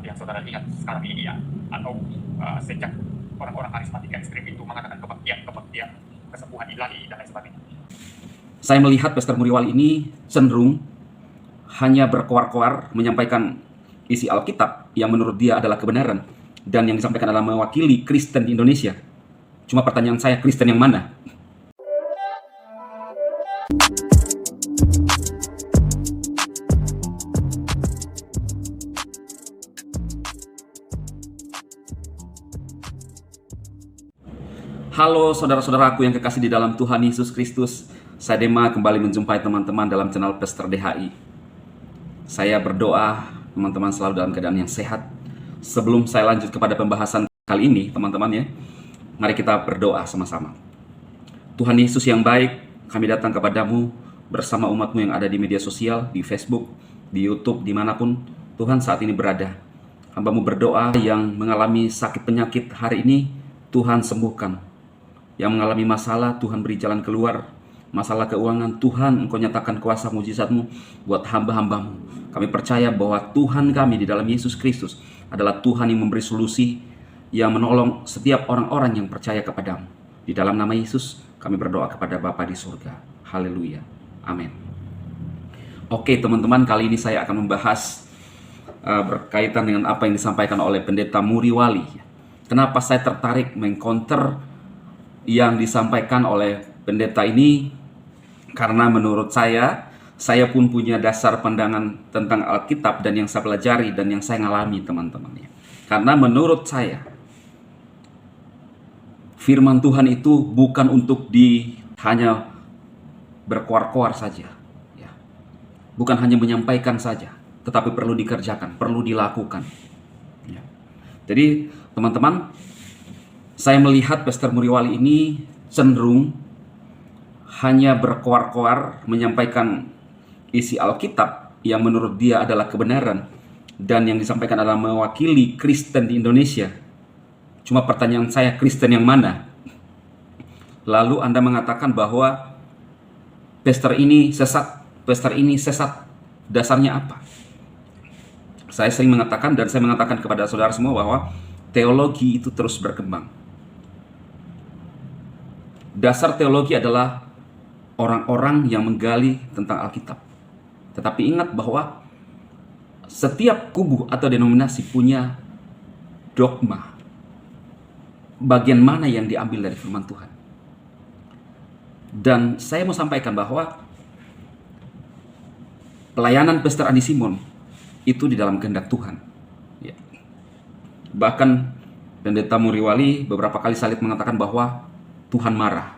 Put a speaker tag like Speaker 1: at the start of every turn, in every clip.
Speaker 1: seperti yang saudara lihat sekarang ini ya, atau sejak orang-orang karismatik ekstrim itu mengatakan kebaktian, kesembuhan ilahi dan lain sebagainya.
Speaker 2: Saya melihat Pastor Muriwali ini cenderung hanya berkoar-koar menyampaikan isi Alkitab yang menurut dia adalah kebenaran, dan yang disampaikan adalah mewakili Kristen di Indonesia. Cuma pertanyaan saya, Kristen yang mana? Halo saudara-saudaraku yang kekasih di dalam Tuhan Yesus Kristus. Saya Dema kembali menjumpai teman-teman dalam channel Pastor DHI. Saya berdoa teman-teman selalu dalam keadaan yang sehat. Sebelum saya lanjut kepada pembahasan kali ini, teman-teman ya, mari kita berdoa sama-sama. Tuhan Yesus yang baik, kami datang kepadamu bersama umatmu yang ada di media sosial, di Facebook, di YouTube, dimanapun Tuhan saat ini berada. Hamba-Mu berdoa yang mengalami sakit penyakit hari ini, Tuhan sembuhkan. Yang mengalami masalah, Tuhan beri jalan keluar. Masalah keuangan, Tuhan Engkau nyatakan kuasa mujizat-Mu buat hamba-hamba-Mu. Kami percaya bahwa Tuhan kami di dalam Yesus Kristus adalah Tuhan yang memberi solusi, yang menolong setiap orang-orang yang percaya kepadamu. Di dalam nama Yesus, kami berdoa kepada Bapa di surga. Haleluya. Amin. Oke teman-teman, kali ini saya akan membahas berkaitan dengan apa yang disampaikan oleh Pendeta Muriwali. Kenapa saya tertarik mengcounter yang disampaikan oleh pendeta ini? Karena menurut saya pun punya dasar pandangan tentang Alkitab dan yang saya pelajari dan yang saya ngalami teman-teman ya. Karena menurut saya firman Tuhan itu bukan untuk hanya berkoar-koar saja ya. Bukan hanya menyampaikan saja, tetapi perlu dikerjakan, perlu dilakukan ya. Jadi teman-teman, saya melihat Pastor Muriwali ini cenderung hanya berkoar-koar menyampaikan isi Alkitab yang menurut dia adalah kebenaran, dan yang disampaikan adalah mewakili Kristen di Indonesia. Cuma pertanyaan saya, Kristen yang mana? Lalu Anda mengatakan bahwa pastor ini sesat, dasarnya apa? Saya sering mengatakan, dan saya mengatakan kepada saudara semua, bahwa teologi itu terus berkembang. Dasar teologi adalah orang-orang yang menggali tentang Alkitab. Tetapi ingat bahwa setiap kubu atau denominasi punya dogma. Bagian mana yang diambil dari firman Tuhan. Dan saya mau sampaikan bahwa pelayanan Pastor Andi Simon itu di dalam kehendak Tuhan. Ya. Bahkan Pendeta Muriwali beberapa kali salib mengatakan bahwa Tuhan marah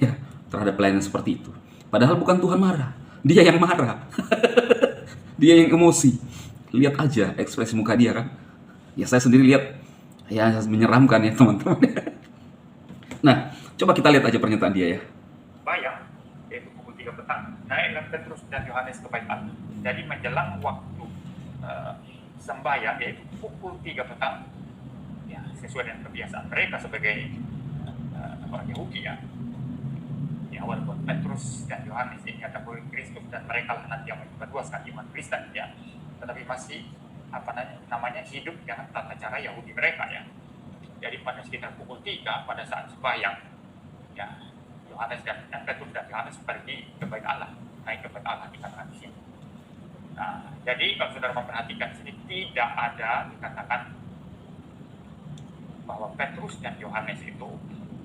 Speaker 2: ya, terhadap pelayanan seperti itu. Padahal bukan Tuhan marah, dia yang marah. Dia yang emosi. Lihat aja ekspresi muka dia kan. Ya saya sendiri lihat, ya menyeramkan ya teman-teman. Nah, coba kita lihat aja pernyataan dia ya.
Speaker 1: Bayang, yaitu pukul 3 petang, naiklah Petrus dan Yohanes ke Bait Allah. Jadi menjelang waktu sembahyang, yaitu pukul 3 petang, ya sesuai dengan kebiasaan mereka sebagai orang Yahudi ya. Ya walaupun Petrus dan Yohanes ini adalah Kristus dan mereka lah nanti yang memperluaskan iman Kristen ya, tetapi masih namanya hidup dengan tata cara Yahudi mereka ya. Jadi pada sekitar pukul 3 pada saat sembahyang ya, Yohanes dan Petrus dan Yohanes pergi ke Bait Allah, naik ke Bait Allah dikatakan di sini. Nah, jadi kalau saudara memperhatikan di sini tidak ada dikatakan bahwa Petrus dan Yohanes itu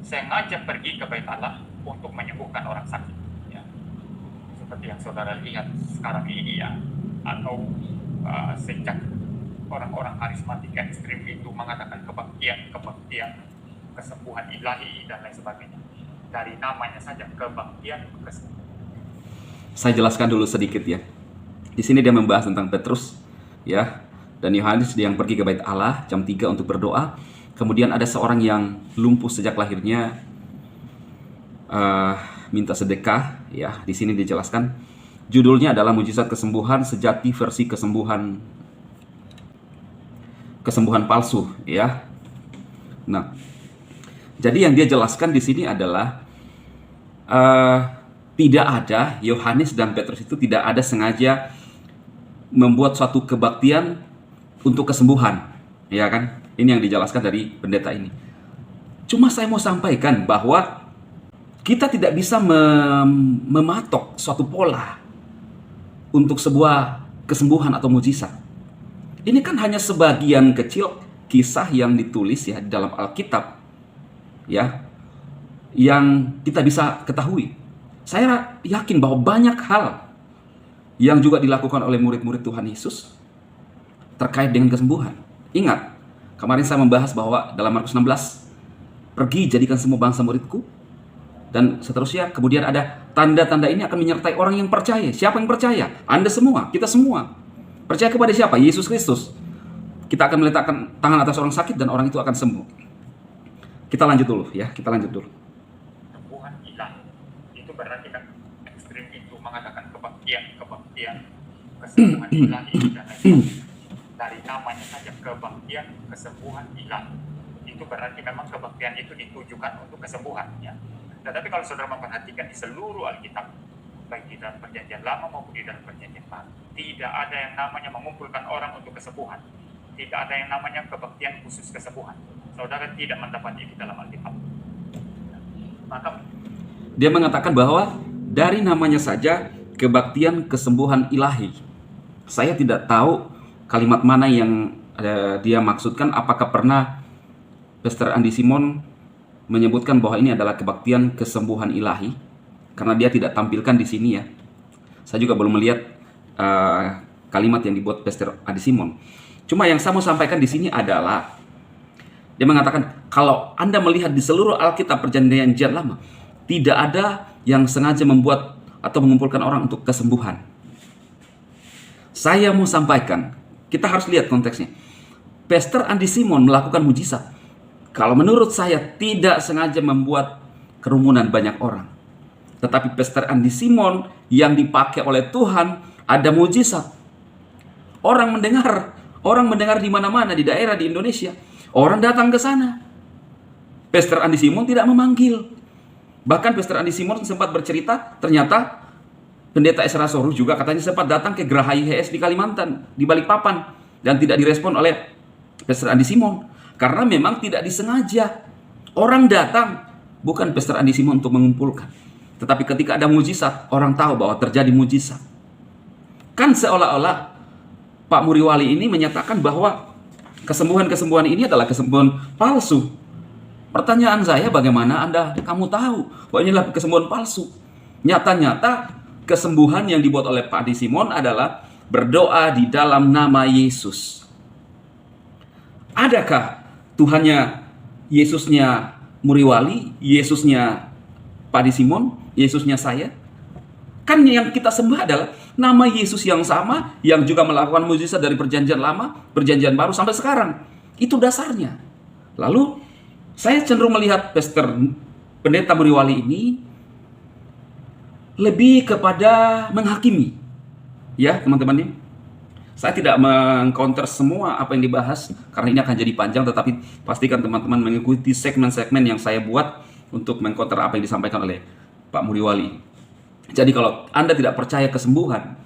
Speaker 1: sengaja pergi ke Bait Allah untuk menyembuhkan orang sakit ya. Seperti yang saudara lihat sekarang ini ya, atau sejak orang-orang karismatik ekstrim itu mengatakan kebaktian, kesembuhan ilahi dan lain sebagainya. Dari namanya saja kebaktian, kesembuhan.
Speaker 2: Saya jelaskan dulu sedikit ya. Di sini dia membahas tentang Petrus ya dan Yohanes yang pergi ke Bait Allah jam 3 untuk berdoa. Kemudian ada seorang yang lumpuh sejak lahirnya minta sedekah ya. Di sini dijelaskan judulnya adalah Mujizat Kesembuhan Sejati versi kesembuhan palsu ya. Nah, jadi yang dia jelaskan di sini adalah tidak ada, Yohanes dan Petrus itu tidak ada sengaja membuat suatu kebaktian untuk kesembuhan, ya kan? Ini yang dijelaskan dari pendeta ini. Cuma saya mau sampaikan bahwa kita tidak bisa mematok suatu pola untuk sebuah kesembuhan atau mujizat. Ini kan hanya sebagian kecil kisah yang ditulis ya di dalam Alkitab, ya, yang kita bisa ketahui. Saya yakin bahwa banyak hal yang juga dilakukan oleh murid-murid Tuhan Yesus terkait dengan kesembuhan. Ingat, kemarin saya membahas bahwa dalam Markus 16, pergi jadikan semua bangsa muridku, dan seterusnya. Kemudian ada tanda-tanda ini akan menyertai orang yang percaya. Siapa yang percaya? Anda semua, kita semua. Percaya kepada siapa? Yesus Kristus. Kita akan meletakkan tangan atas orang sakit dan orang itu akan sembuh. Kita lanjut dulu ya, kita lanjut dulu.
Speaker 1: Kesembuhan ilahi. Itu berarti kan ekstrim itu mengatakan kebaktian, kesembuhan ilahi dan lain-lain. Dari namanya saja kebaktian, kesembuhan ilahi. Itu berarti memang kebaktian itu ditujukan untuk kesembuhan, ya. Tetapi kalau saudara memperhatikan di seluruh Alkitab, baik di dalam Perjanjian Lama maupun di dalam Perjanjian Baru, tidak ada yang namanya mengumpulkan orang untuk kesembuhan. Tidak ada yang namanya kebaktian khusus kesembuhan. Saudara tidak mendapat itu dalam Alkitab. Maka
Speaker 2: dia mengatakan bahwa dari namanya saja kebaktian kesembuhan ilahi. Saya tidak tahu kalimat mana yang dia maksudkan. Apakah pernah Pastor Andi Simon menyebutkan bahwa ini adalah kebaktian kesembuhan ilahi? Karena dia tidak tampilkan di sini ya. Saya juga belum melihat kalimat yang dibuat Pastor Andi Simon. Cuma yang saya mau sampaikan di sini adalah dia mengatakan kalau Anda melihat di seluruh Alkitab Perjanjian Lama, tidak ada yang sengaja membuat atau mengumpulkan orang untuk kesembuhan. Saya mau sampaikan, kita harus lihat konteksnya. Pastor Andi Simon melakukan mujizat. Kalau menurut saya tidak sengaja membuat kerumunan banyak orang. Tetapi Pastor Andi Simon yang dipakai oleh Tuhan ada mujizat. Orang mendengar di mana-mana di daerah di Indonesia. Orang datang ke sana. Pastor Andi Simon tidak memanggil. Bahkan Pastor Andi Simon sempat bercerita, ternyata Pendeta Esra Soru juga katanya sempat datang ke Geraha IHS di Kalimantan, di Balikpapan, dan tidak direspon oleh Pastor Andi Simon. Karena memang tidak disengaja. Orang datang, bukan Pastor Andi Simon untuk mengumpulkan. Tetapi ketika ada mujizat, orang tahu bahwa terjadi mujizat. Kan seolah-olah Pak Muriwali ini menyatakan bahwa kesembuhan-kesembuhan ini adalah kesembuhan palsu. Pertanyaan saya, bagaimana kamu tahu bahwa inilah kesembuhan palsu? Nyata-nyata kesembuhan yang dibuat oleh Pak Andi Simon adalah berdoa di dalam nama Yesus. Adakah Tuhannya Yesusnya Muriwali, Yesusnya Pak Andi Simon, Yesusnya saya? Kan yang kita sembah adalah nama Yesus yang sama, yang juga melakukan mujizat dari Perjanjian Lama, Perjanjian Baru sampai sekarang. Itu dasarnya. Lalu saya cenderung melihat Pastor Pendeta Muriwali ini lebih kepada menghakimi. Ya, teman-teman. Saya tidak meng-counter semua apa yang dibahas karena ini akan jadi panjang, tetapi pastikan teman-teman mengikuti segmen-segmen yang saya buat untuk meng-counter apa yang disampaikan oleh Pak Muriwali. Jadi kalau Anda tidak percaya kesembuhan,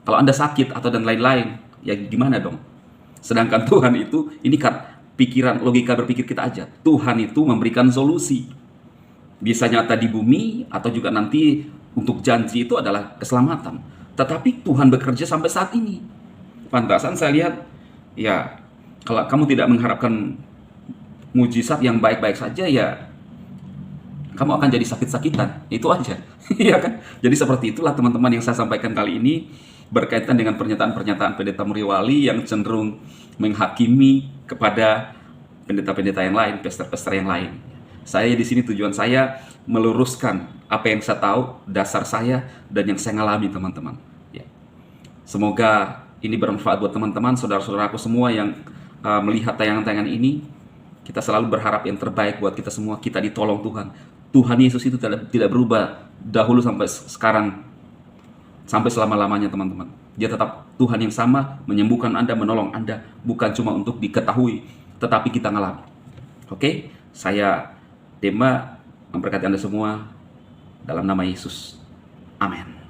Speaker 2: kalau Anda sakit atau dan lain-lain, ya gimana dong? Sedangkan Tuhan itu, ini kan pikiran, logika berpikir kita aja. Tuhan itu memberikan solusi. Bisa nyata di bumi atau juga nanti untuk janji itu adalah keselamatan. Tetapi Tuhan bekerja sampai saat ini. Pantasan saya lihat, ya kalau kamu tidak mengharapkan mujizat yang baik-baik saja, ya kamu akan jadi sakit-sakitan. Itu aja. Iya kan? Jadi seperti itulah teman-teman yang saya sampaikan kali ini berkaitan dengan pernyataan-pernyataan Pendeta Muriwali yang cenderung menghakimi kepada pendeta-pendeta yang lain, pastor-pastor yang lain. Saya di sini tujuan saya meluruskan apa yang saya tahu, dasar saya dan yang saya alami, teman-teman. Ya. Semoga ini bermanfaat buat teman-teman, saudara-saudaraku semua yang melihat tayangan-tayangan ini. Kita selalu berharap yang terbaik buat kita semua. Kita ditolong Tuhan. Tuhan Yesus itu tidak berubah dahulu sampai sekarang, sampai selama-lamanya, teman-teman. Dia tetap Tuhan yang sama, menyembuhkan Anda, menolong Anda, bukan cuma untuk diketahui, tetapi kita ngalami. Oke, saya Dema memberkati Anda semua dalam nama Yesus. Amin.